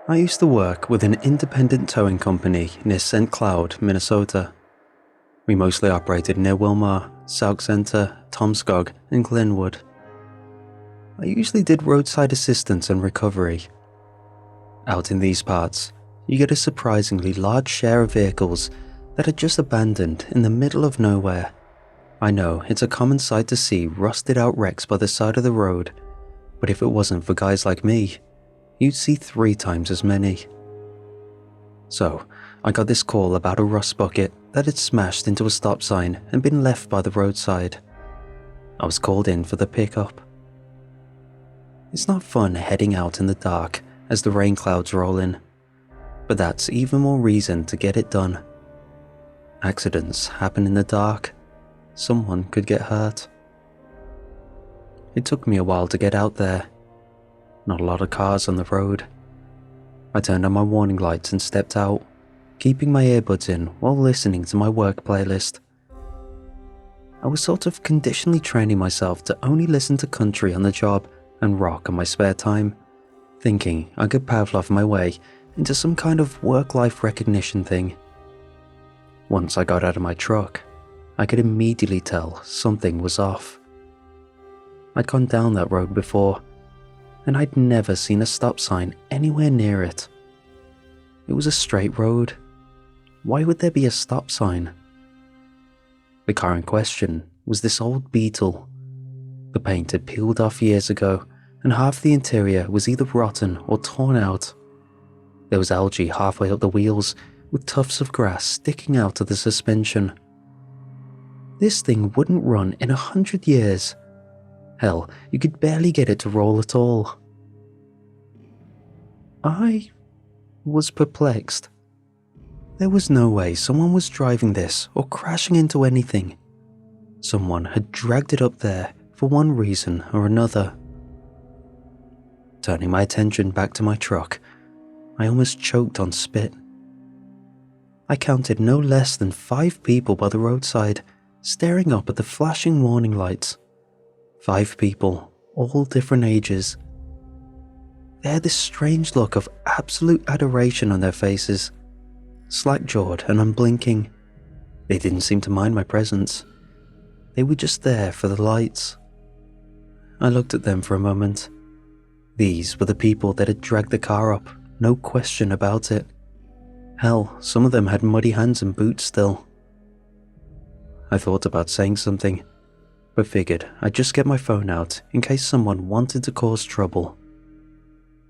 I used to work with an independent towing company near St. Cloud, Minnesota. We mostly operated near Wilmar, Sauk Center, Tomskog, and Glenwood. I usually did roadside assistance and recovery. Out in these parts, you get a surprisingly large share of vehicles that are just abandoned in the middle of nowhere. I know it's a common sight to see rusted out wrecks by the side of the road, but if it wasn't for guys like me, you'd see 3 times as many. So, I got this call about a rust bucket that had smashed into a stop sign and been left by the roadside. I was called in for the pickup. It's not fun heading out in the dark as the rain clouds roll in, but that's even more reason to get it done. Accidents happen in the dark. Someone could get hurt. It took me a while to get out there. Not a lot of cars on the road. I turned on my warning lights and stepped out, keeping my earbuds in while listening to my work playlist. I was sort of conditionally training myself to only listen to country on the job and rock in my spare time, thinking I could Pavlov my way into some kind of work-life recognition thing. Once I got out of my truck, I could immediately tell something was off. I'd gone down that road before, and I'd never seen a stop sign anywhere near it. It was a straight road. Why would there be a stop sign? The car in question was this old Beetle. The paint had peeled off years ago, and half the interior was either rotten or torn out. There was algae halfway up the wheels, with tufts of grass sticking out of the suspension. This thing wouldn't run in 100 years. Hell, you could barely get it to roll at all. I was perplexed. There was no way someone was driving this or crashing into anything. Someone had dragged it up there for one reason or another. Turning my attention back to my truck, I almost choked on spit. I counted no less than 5 people by the roadside, staring up at the flashing warning lights. 5 people, all different ages. They had this strange look of absolute adoration on their faces, slack-jawed and unblinking. They didn't seem to mind my presence. They were just there for the lights. I looked at them for a moment. These were the people that had dragged the car up, no question about it. Hell, some of them had muddy hands and boots still. I thought about saying something, but figured I'd just get my phone out in case someone wanted to cause trouble.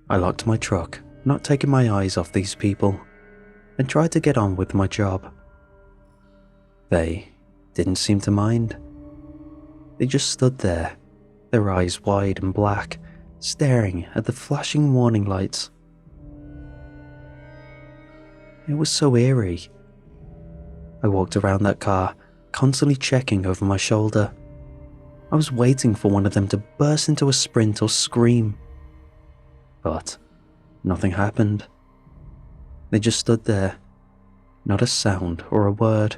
I locked my truck, not taking my eyes off these people, and tried to get on with my job. They didn't seem to mind. They just stood there, their eyes wide and black, staring at the flashing warning lights. It was so eerie. I walked around that car, constantly checking over my shoulder. I was waiting for one of them to burst into a sprint or scream. But nothing happened. They just stood there, not a sound or a word.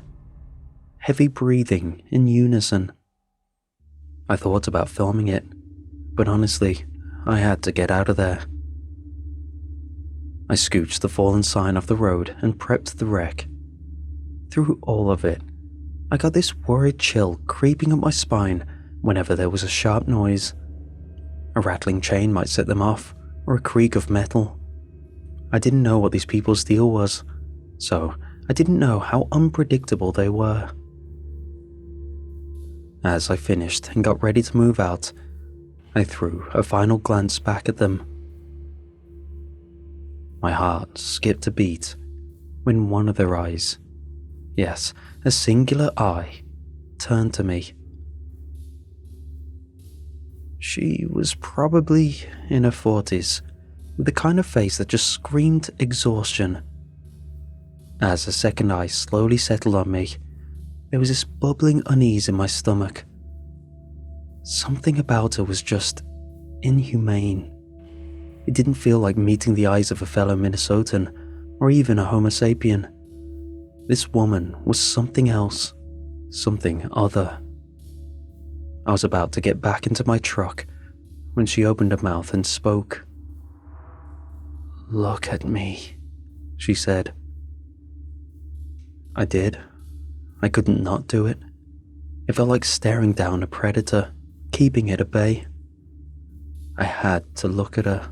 Heavy breathing in unison. I thought about filming it, but honestly, I had to get out of there. I scooched the fallen sign off the road and prepped the wreck. Through all of it, I got this worried chill creeping up my spine whenever there was a sharp noise. A rattling chain might set them off, or a creak of metal. I didn't know what these people's deal was, so I didn't know how unpredictable they were. As I finished and got ready to move out, I threw a final glance back at them. My heart skipped a beat when one of their eyes, yes, a singular eye, turned to me. She was probably in her 40s, with the kind of face that just screamed exhaustion. As the second eye slowly settled on me, there was this bubbling unease in my stomach. Something about her was just inhumane. It didn't feel like meeting the eyes of a fellow Minnesotan, or even a Homo sapien. This woman was something else, something other. I was about to get back into my truck when she opened her mouth and spoke. "Look at me," she said. I did. I couldn't not do it. It felt like staring down a predator, keeping it at bay. I had to look at her.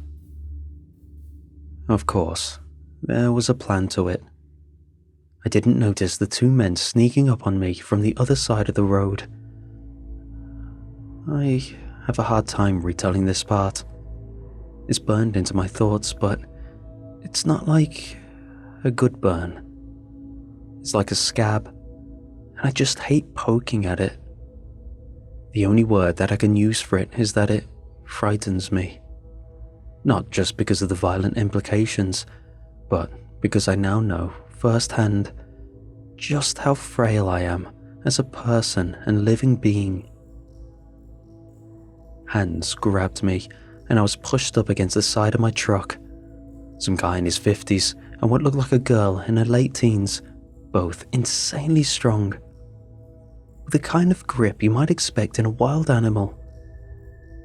Of course, there was a plan to it. I didn't notice the two men sneaking up on me from the other side of the road. I have a hard time retelling this part. It's burned into my thoughts, but it's not like a good burn. It's like a scab, and I just hate poking at it. The only word that I can use for it is that it frightens me. Not just because of the violent implications, but because I now know firsthand just how frail I am as a person and living being. Hands grabbed me, and I was pushed up against the side of my truck. Some guy in his 50s and what looked like a girl in her late teens, both insanely strong, with the kind of grip you might expect in a wild animal.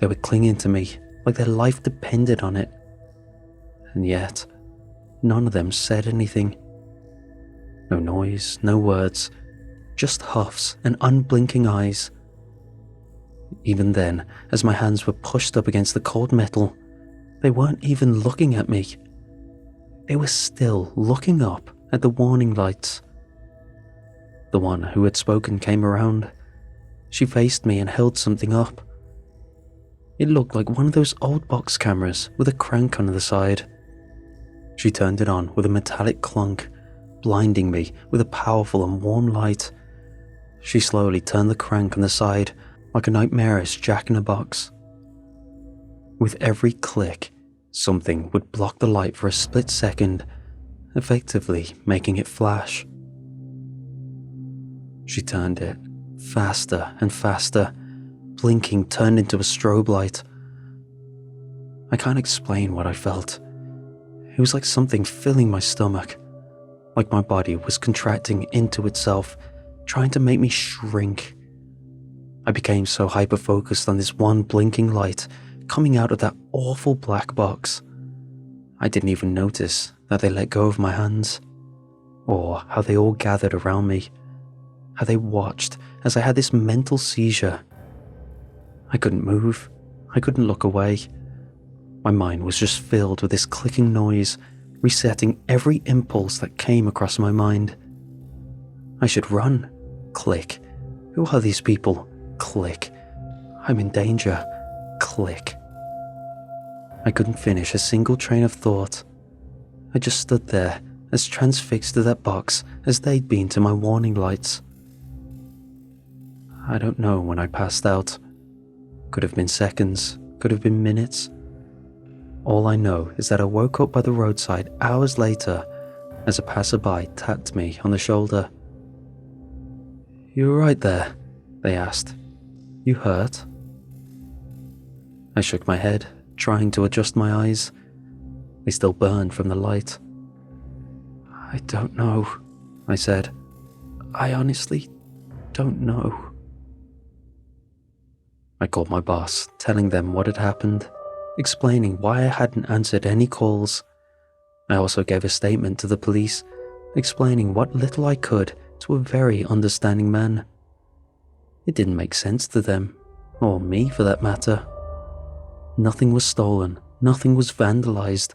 They were clinging to me like their life depended on it. And yet, none of them said anything. No noise, no words, just huffs and unblinking eyes. Even then, as my hands were pushed up against the cold metal, they weren't even looking at me. They were still looking up at the warning lights. The one who had spoken came around. She faced me and held something up. It looked like one of those old box cameras with a crank on the side. She turned it on with a metallic clunk, blinding me with a powerful and warm light. She slowly turned the crank on the side like a nightmarish jack-in-a-box. With every click, something would block the light for a split second, effectively making it flash. She turned it faster and faster. Blinking turned into a strobe light. I can't explain what I felt. It was like something filling my stomach, like my body was contracting into itself, trying to make me shrink. I became so hyper-focused on this one blinking light coming out of that awful black box. I didn't even notice that they let go of my hands, or how they all gathered around me, how they watched as I had this mental seizure. I couldn't move. I couldn't look away. My mind was just filled with this clicking noise, resetting every impulse that came across my mind. I should run. Click. Who are these people? Click. I'm in danger. Click. I couldn't finish a single train of thought. I just stood there, as transfixed to that box as they'd been to my warning lights. I don't know when I passed out. Could have been seconds, could have been minutes. All I know is that I woke up by the roadside hours later as a passerby tapped me on the shoulder. "You all right there?" they asked. "You hurt?" I shook my head, trying to adjust my eyes. They still burned from the light. "I don't know," I said. "I honestly don't know." I called my boss, telling them what had happened, explaining why I hadn't answered any calls. I also gave a statement to the police, explaining what little I could to a very understanding man. It didn't make sense to them, or me for that matter. Nothing was stolen, nothing was vandalized,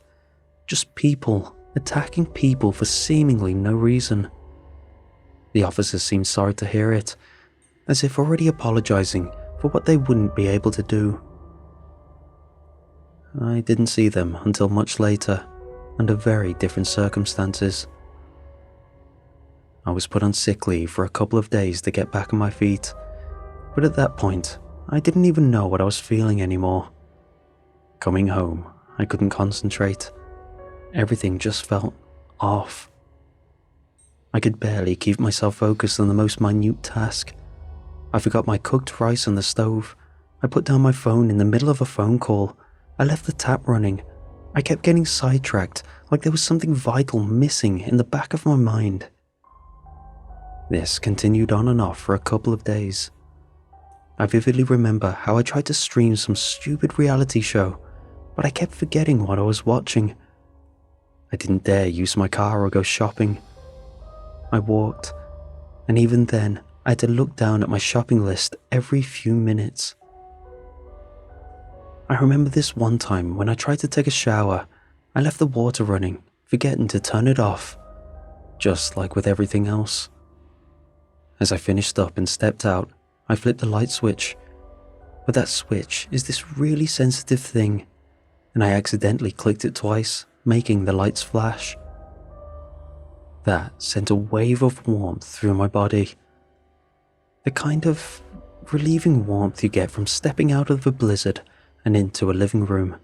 just people attacking people for seemingly no reason. The officers seemed sorry to hear it, as if already apologizing for what they wouldn't be able to do. I didn't see them until much later, under very different circumstances. I was put on sick leave for a couple of days to get back on my feet, but at that point, I didn't even know what I was feeling anymore. Coming home, I couldn't concentrate. Everything just felt off. I could barely keep myself focused on the most minute task. I forgot my cooked rice on the stove. I put down my phone in the middle of a phone call. I left the tap running. I kept getting sidetracked, like there was something vital missing in the back of my mind. This continued on and off for a couple of days. I vividly remember how I tried to stream some stupid reality show, but I kept forgetting what I was watching. I didn't dare use my car or go shopping. I walked, and even then, I had to look down at my shopping list every few minutes. I remember this one time when I tried to take a shower, I left the water running, forgetting to turn it off, just like with everything else. As I finished up and stepped out, I flipped the light switch, but that switch is this really sensitive thing, and I accidentally clicked it twice, making the lights flash. That sent a wave of warmth through my body. The kind of relieving warmth you get from stepping out of a blizzard and into a living room.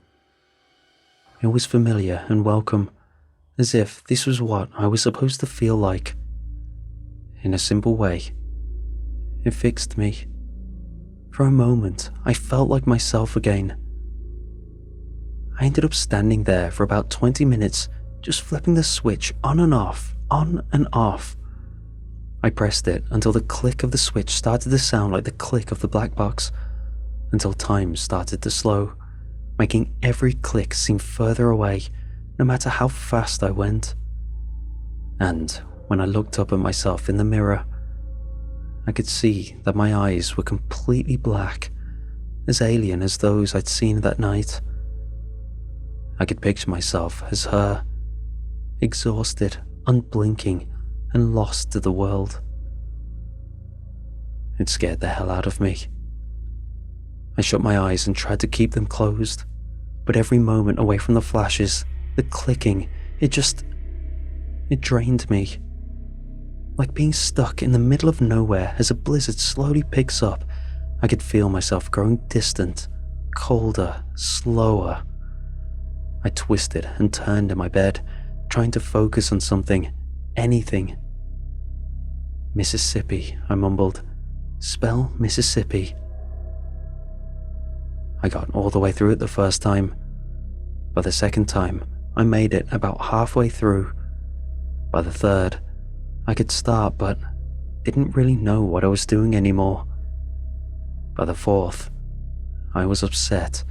It was familiar and welcome, as if this was what I was supposed to feel like. In a simple way, it fixed me. For a moment, I felt like myself again. I ended up standing there for about 20 minutes, just flipping the switch on and off, on and off. I pressed it until the click of the switch started to sound like the click of the black box, until time started to slow, making every click seem further away, no matter how fast I went. And when I looked up at myself in the mirror, I could see that my eyes were completely black, as alien as those I'd seen that night. I could picture myself as her, exhausted, unblinking, and lost to the world. It scared the hell out of me. I shut my eyes and tried to keep them closed, but every moment away from the flashes, the clicking, it drained me. Like being stuck in the middle of nowhere as a blizzard slowly picks up, I could feel myself growing distant, colder, slower. I twisted and turned in my bed, trying to focus on something, anything. Mississippi, I mumbled. Spell Mississippi. I got all the way through it the first time. By the second time, I made it about halfway through. By the third, I could start but didn't really know what I was doing anymore. By the fourth, I was upset,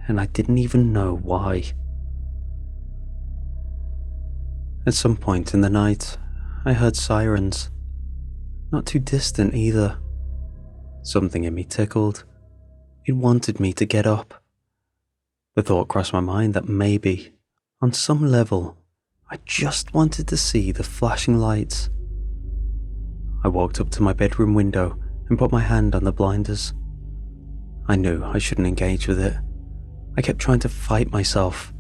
and I didn't even know why. At some point in the night, I heard sirens. Not too distant either. Something in me tickled. It wanted me to get up. The thought crossed my mind that maybe, on some level, I just wanted to see the flashing lights. I walked up to my bedroom window and put my hand on the blinders. I knew I shouldn't engage with it. I kept trying to fight myself.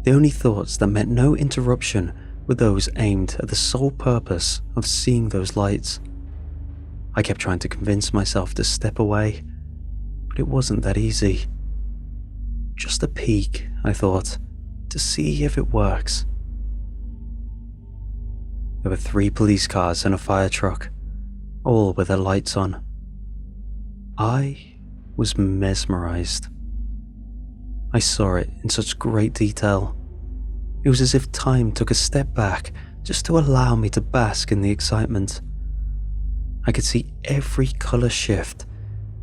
The only thoughts that meant no interruption were those aimed at the sole purpose of seeing those lights. I kept trying to convince myself to step away, but it wasn't that easy. Just a peek, I thought, to see if it works. There were 3 police cars and a fire truck, all with their lights on. I was mesmerized. I saw it in such great detail. It was as if time took a step back just to allow me to bask in the excitement. I could see every color shift,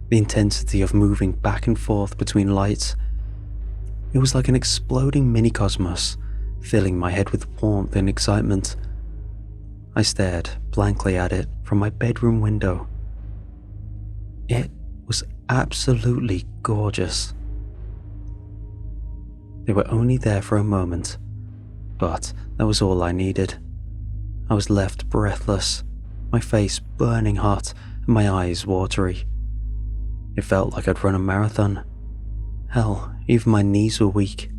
the intensity of moving back and forth between lights. It was like an exploding mini-cosmos, filling my head with warmth and excitement. I stared blankly at it from my bedroom window. It was absolutely gorgeous. They were only there for a moment, but that was all I needed. I was left breathless, my face burning hot and my eyes watery. It felt like I'd run a marathon. Hell, even my knees were weak.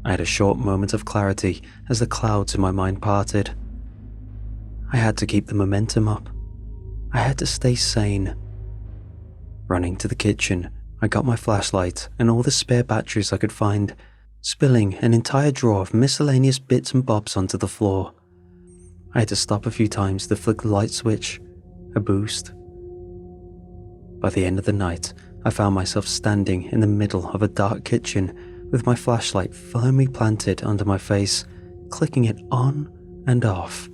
I had a short moment of clarity as the clouds in my mind parted. I had to keep the momentum up. I had to stay sane. Running to the kitchen, I got my flashlight and all the spare batteries I could find, spilling an entire drawer of miscellaneous bits and bobs onto the floor. I had to stop a few times to flick the light switch, a boost. By the end of the night, I found myself standing in the middle of a dark kitchen with my flashlight firmly planted under my face, clicking it on and off,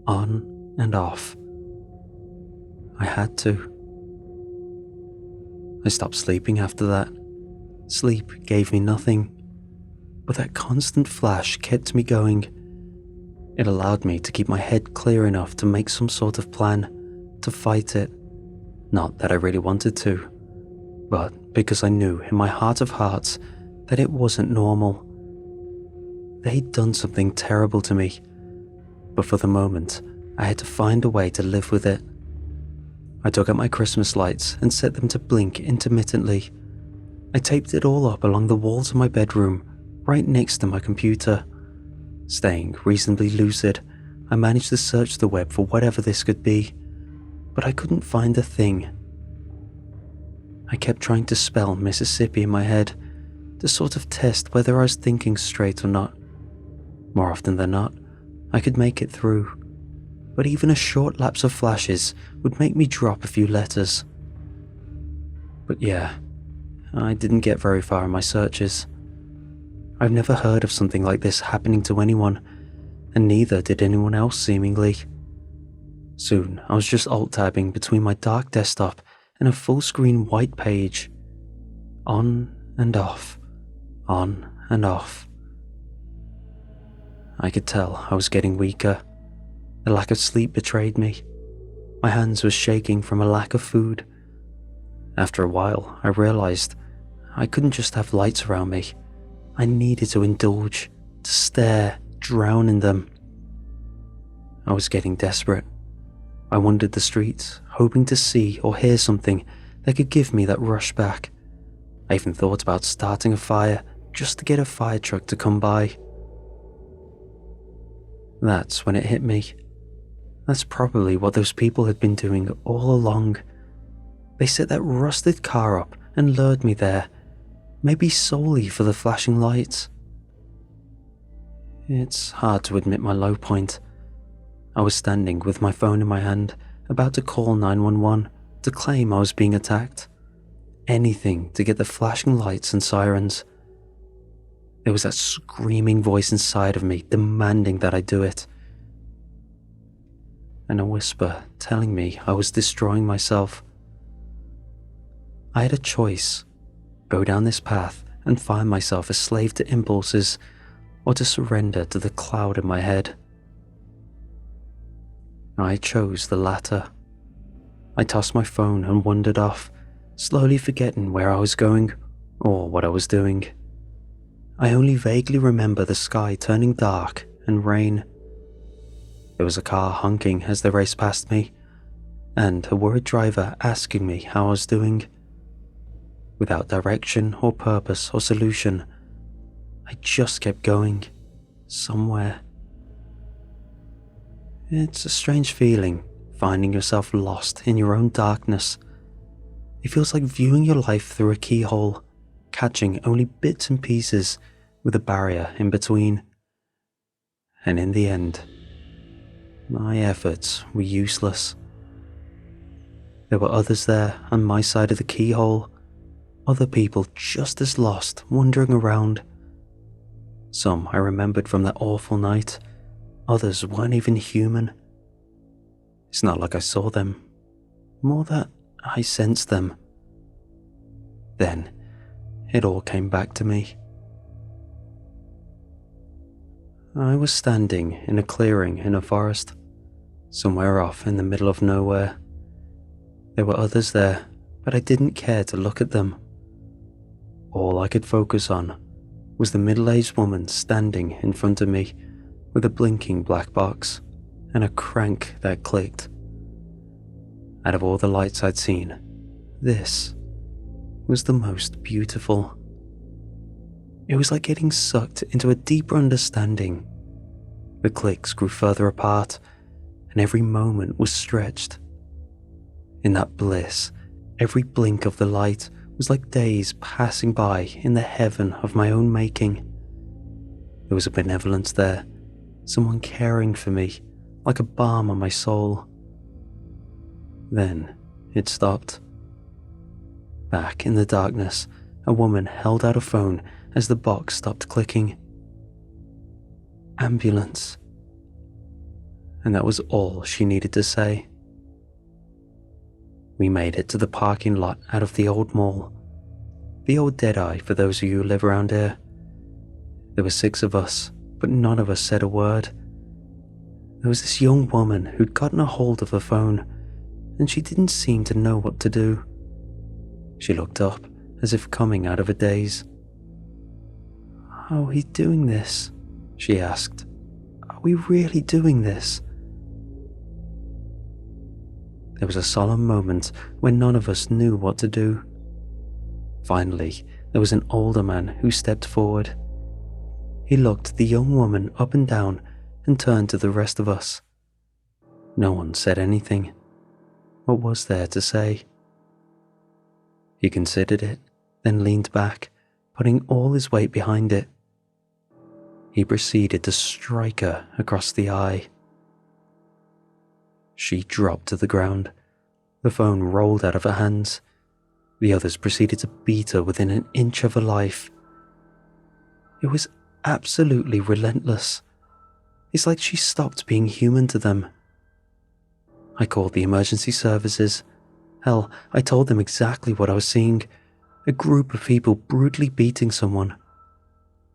on and off. I had to. I stopped sleeping after that. Sleep gave me nothing. but that constant flash kept me going. It allowed me to keep my head clear enough to make some sort of plan, to fight it. Not that I really wanted to, but because I knew in my heart of hearts that it wasn't normal. They'd done something terrible to me, but for the moment, I had to find a way to live with it. I dug out my Christmas lights and set them to blink intermittently. I taped it all up along the walls of my bedroom, right next to my computer. Staying reasonably lucid, I managed to search the web for whatever this could be, but I couldn't find a thing. I kept trying to spell Mississippi in my head, to sort of test whether I was thinking straight or not. More often than not, I could make it through, but even a short lapse of flashes would make me drop a few letters. But yeah, I didn't get very far in my searches. I've never heard of something like this happening to anyone, and neither did anyone else seemingly. Soon, I was just alt-tabbing between my dark desktop and a full-screen white page. On and off, on and off. I could tell I was getting weaker. The lack of sleep betrayed me. My hands were shaking from a lack of food. After a while, I realized I couldn't just have lights around me. I needed to indulge, to stare, drown in them. I was getting desperate. I wandered the streets, hoping to see or hear something that could give me that rush back. I even thought about starting a fire just to get a fire truck to come by. That's when it hit me. That's probably what those people had been doing all along. They set that rusted car up and lured me there, maybe solely for the flashing lights. It's hard to admit my low point. I was standing with my phone in my hand, about to call 911 to claim I was being attacked. Anything to get the flashing lights and sirens. There was that screaming voice inside of me demanding that I do it. And a whisper telling me I was destroying myself. I had a choice: go down this path and find myself a slave to impulses, or to surrender to the cloud in my head. I chose the latter. I tossed my phone and wandered off, slowly forgetting where I was going or what I was doing. I only vaguely remember the sky turning dark and rain. There was a car honking as they raced past me, and a worried driver asking me how I was doing. Without direction or purpose or solution, I just kept going, somewhere. It's a strange feeling, finding yourself lost in your own darkness. It feels like viewing your life through a keyhole, catching only bits and pieces with a barrier in between. And in the end, my efforts were useless. There were others there on my side of the keyhole, other people just as lost, wandering around. Some I remembered from that awful night, others weren't even human. It's not like I saw them, more that I sensed them. Then, it all came back to me. I was standing in a clearing in a forest, somewhere off in the middle of nowhere. There were others there, but I didn't care to look at them. All I could focus on was the middle-aged woman standing in front of me with a blinking black box and a crank that clicked. Out of all the lights I'd seen, this was the most beautiful. It was like getting sucked into a deeper understanding. The clicks grew further apart, and every moment was stretched. In that bliss, every blink of the light was like days passing by in the heaven of my own making. There was a benevolence there, someone caring for me, like a balm on my soul. Then it stopped. Back in the darkness, a woman held out a phone as the box stopped clicking. Ambulance. And that was all she needed to say. We made it to the parking lot out of the old mall. The old Deadeye for those of you who live around here. There were 6 of us, but none of us said a word. There was this young woman who'd gotten a hold of her phone, and she didn't seem to know what to do. She looked up, as if coming out of a daze. "Are we doing this?" she asked. "Are we really doing this?" There was a solemn moment when none of us knew what to do. Finally, there was an older man who stepped forward. He looked the young woman up and down and turned to the rest of us. No one said anything. What was there to say? He considered it, then leaned back, putting all his weight behind it. He proceeded to strike her across the eye. She dropped to the ground. The phone rolled out of her hands. The others proceeded to beat her within an inch of her life. It was absolutely relentless. It's like she stopped being human to them. I called the emergency services. Hell, I told them exactly what I was seeing. A group of people brutally beating someone.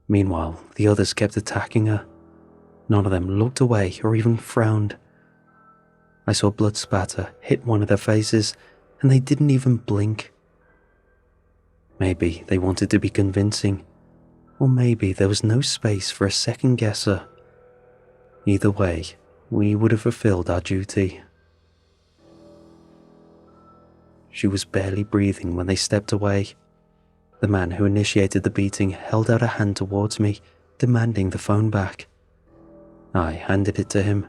Meanwhile, the others kept attacking her. None of them looked away or even frowned. I saw blood spatter hit one of their faces, and they didn't even blink. Maybe they wanted to be convincing, or maybe there was no space for a second guesser. Either way, we would have fulfilled our duty. She was barely breathing when they stepped away. The man who initiated the beating held out a hand towards me, demanding the phone back. I handed it to him.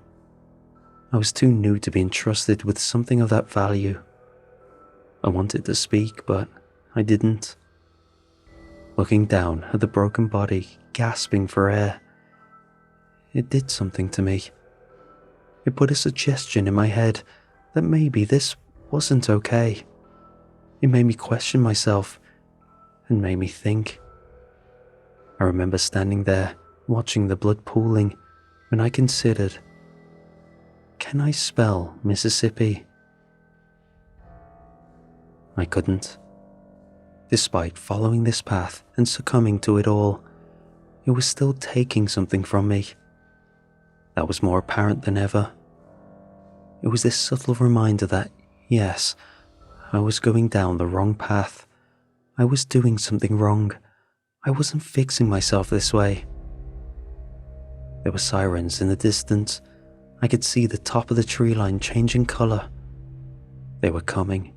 I was too new to be entrusted with something of that value. I wanted to speak, but I didn't. Looking down at the broken body, gasping for air, it did something to me. It put a suggestion in my head that maybe this wasn't okay. It made me question myself and made me think. I remember standing there, watching the blood pooling, when I considered, can I spell Mississippi? I couldn't. Despite following this path and succumbing to it all, it was still taking something from me. That was more apparent than ever. It was this subtle reminder that, yes, I was going down the wrong path. I was doing something wrong. I wasn't fixing myself this way. There were sirens in the distance. I could see the top of the tree line changing colour. They were coming.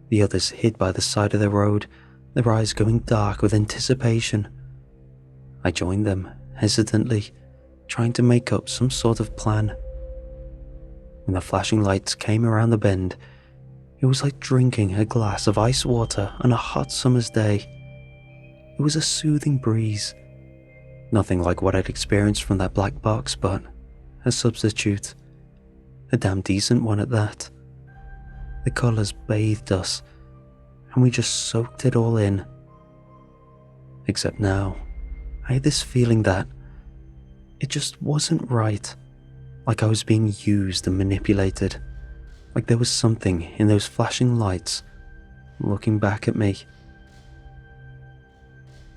The others hid by the side of the road, their eyes going dark with anticipation. I joined them, hesitantly, trying to make up some sort of plan. When the flashing lights came around the bend, it was like drinking a glass of ice water on a hot summer's day. It was a soothing breeze. Nothing like what I'd experienced from that black box, but a substitute. A damn decent one at that. The colours bathed us, and we just soaked it all in. Except now, I had this feeling that it just wasn't right. Like I was being used and manipulated. Like there was something in those flashing lights looking back at me.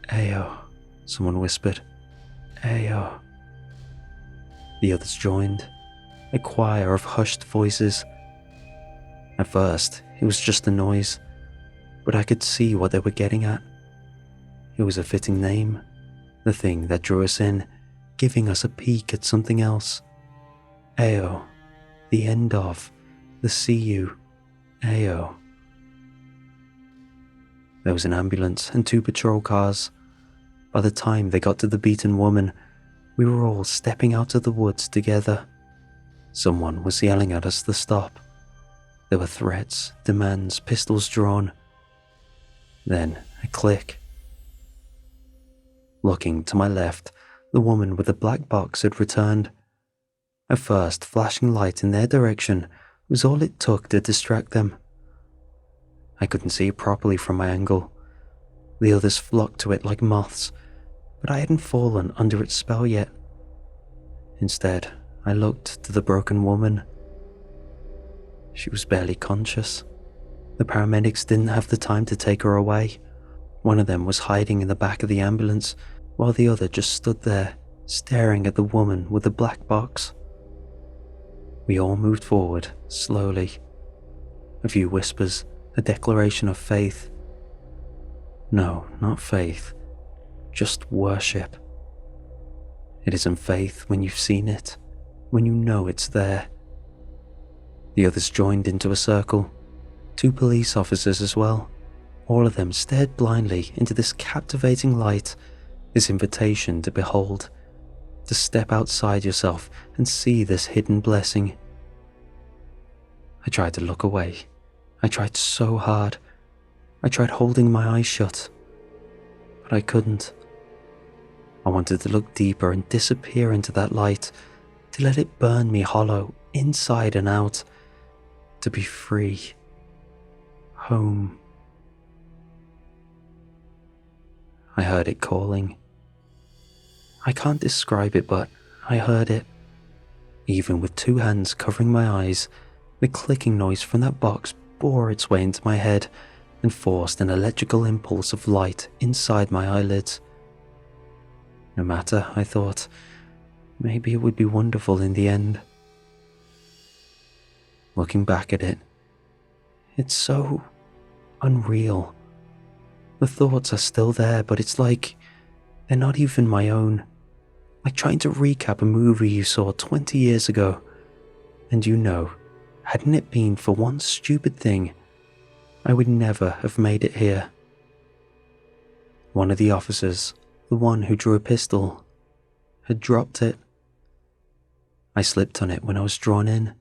"Ayo," someone whispered. "Ayo." The others joined, a choir of hushed voices. At first, it was just a noise, but I could see what they were getting at. It was a fitting name, the thing that drew us in, giving us a peek at something else. Ayo, the end of, the see you, Ayo. There was an ambulance and 2 patrol cars. By the time they got to the beaten woman, we were all stepping out of the woods together. Someone was yelling at us to stop. There were threats, demands, pistols drawn. Then a click. Looking to my left, the woman with the black box had returned. A first flashing light in their direction was all it took to distract them. I couldn't see it properly from my angle. The others flocked to it like moths, but I hadn't fallen under its spell yet. Instead, I looked to the broken woman. She was barely conscious. The paramedics didn't have the time to take her away. One of them was hiding in the back of the ambulance, while the other just stood there, staring at the woman with the black box. We all moved forward, slowly. A few whispers, a declaration of faith. No, not faith, just worship. It isn't faith when you've seen it, when you know it's there. The others joined into a circle, 2 police officers as well. All of them stared blindly into this captivating light, this invitation to behold, to step outside yourself and see this hidden blessing. I tried to look away. I tried so hard. I tried holding my eyes shut, but I couldn't. I wanted to look deeper and disappear into that light, to let it burn me hollow, inside and out, to be free. Home. I heard it calling. I can't describe it, but I heard it. Even with 2 hands covering my eyes, the clicking noise from that box bore its way into my head and forced an electrical impulse of light inside my eyelids. No matter, I thought, maybe it would be wonderful in the end. Looking back at it, it's so unreal. The thoughts are still there, but it's like they're not even my own. Like trying to recap a movie you saw 20 years ago, and you know, hadn't it been for one stupid thing, I would never have made it here. One of the officers, the one who drew a pistol, had dropped it. I slipped on it when I was drawn in.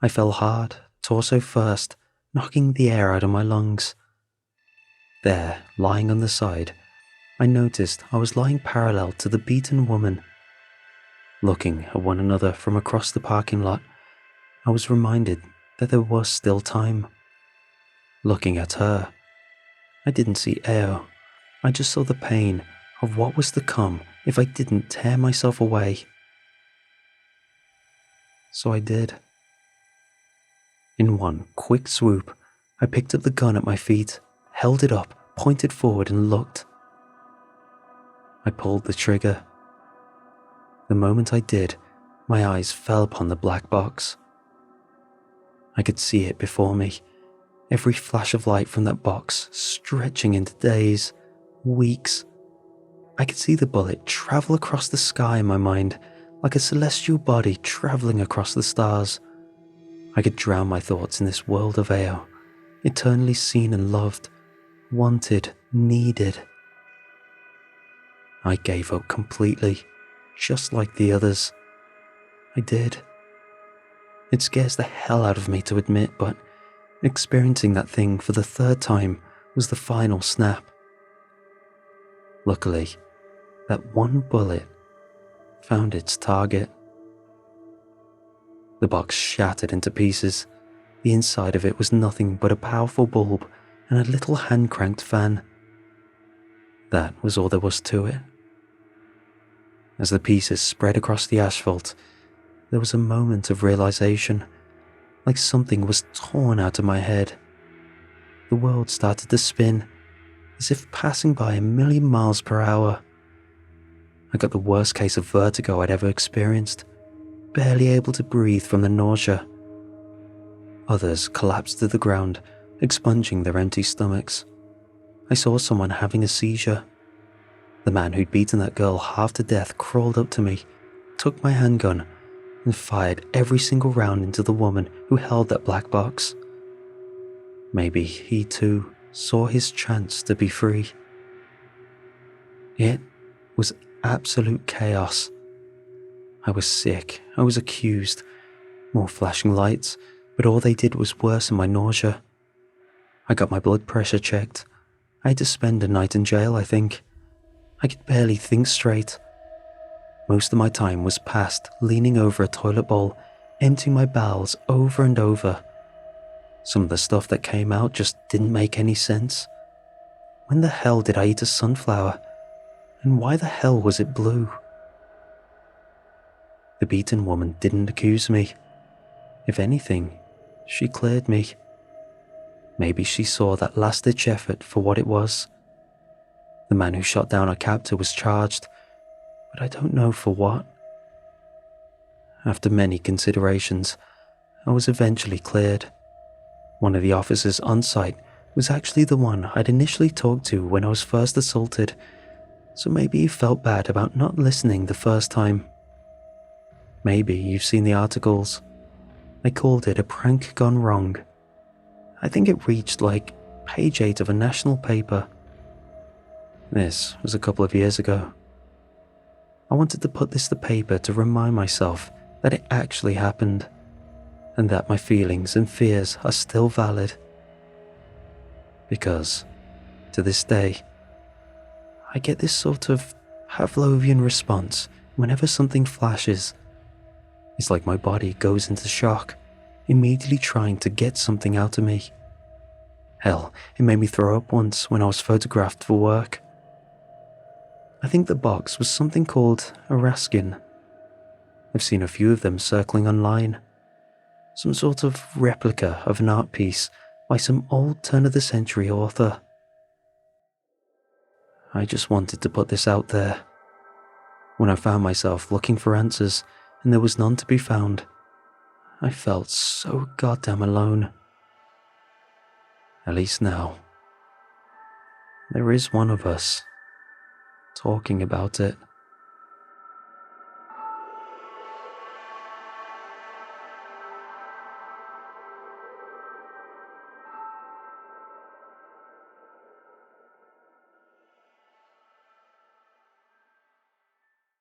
I fell hard, torso first, knocking the air out of my lungs. There, lying on the side, I noticed I was lying parallel to the beaten woman. Looking at one another from across the parking lot, I was reminded that there was still time. Looking at her, I didn't see Eo. I just saw the pain of what was to come if I didn't tear myself away. So I did. In one quick swoop, I picked up the gun at my feet, held it up, pointed forward and looked. I pulled the trigger. The moment I did, my eyes fell upon the black box. I could see it before me, every flash of light from that box stretching into days, weeks. I could see the bullet travel across the sky in my mind, like a celestial body traveling across the stars. I could drown my thoughts in this world of Eo, eternally seen and loved, wanted, needed. I gave up completely, just like the others. I did. It scares the hell out of me to admit, but experiencing that thing for the 3rd time was the final snap. Luckily, that one bullet found its target. The box shattered into pieces. The inside of it was nothing but a powerful bulb and a little hand-cranked fan. That was all there was to it. As the pieces spread across the asphalt, there was a moment of realization, like something was torn out of my head. The world started to spin, as if passing by 1,000,000 miles per hour. I got the worst case of vertigo I'd ever experienced, barely able to breathe from the nausea. Others collapsed to the ground, expunging their empty stomachs. I saw someone having a seizure. The man who'd beaten that girl half to death crawled up to me, took my handgun, and fired every single round into the woman who held that black box. Maybe he too saw his chance to be free. It was absolute chaos. I was sick, I was accused, more flashing lights, but all they did was worsen my nausea. I got my blood pressure checked. I had to spend a night in jail, I think. I could barely think straight. Most of my time was passed leaning over a toilet bowl, emptying my bowels over and over. Some of the stuff that came out just didn't make any sense. When the hell did I eat a sunflower? And why the hell was it blue? The beaten woman didn't accuse me. If anything, she cleared me. Maybe she saw that last-ditch effort for what it was. The man who shot down our captor was charged, but I don't know for what. After many considerations, I was eventually cleared. One of the officers on site was actually the one I'd initially talked to when I was first assaulted, so maybe he felt bad about not listening the first time. Maybe you've seen the articles. I called it a prank gone wrong. I think it reached like page 8 of a national paper. This was a couple of years ago. I wanted to put this to paper to remind myself that it actually happened, and that my feelings and fears are still valid. Because, to this day, I get this sort of Pavlovian response whenever something flashes. It's like my body goes into shock, immediately trying to get something out of me. Hell, it made me throw up once when I was photographed for work. I think the box was something called a Raskin. I've seen a few of them circling online. Some sort of replica of an art piece by some old turn-of-the-century author. I just wanted to put this out there. When I found myself looking for answers and there was none to be found, I felt so goddamn alone. At least now, there is one of us talking about it.